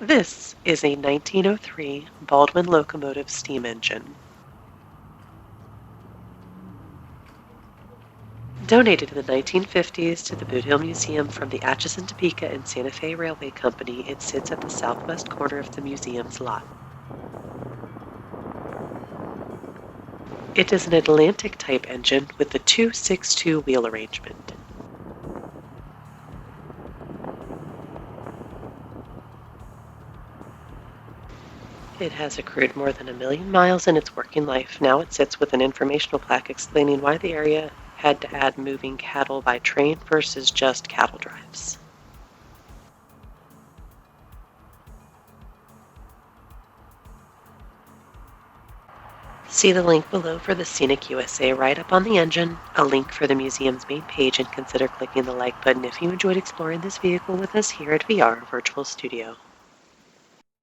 This is a 1903 Baldwin Locomotive steam engine. Donated in the 1950s to the Boot Hill Museum from the Atchison, Topeka and Santa Fe Railway Company, it sits at the southwest corner of the museum's lot. It is an Atlantic-type engine with the 262 wheel arrangement. It has accrued more than 1 million miles in its working life. Now it sits with an informational plaque explaining why the area had to add moving cattle by train versus just cattle drives. See the link below for the Scenic USA write-up on the engine, a link for the museum's main page, and consider clicking the like button if you enjoyed exploring this vehicle with us here at VR Virtual Studio.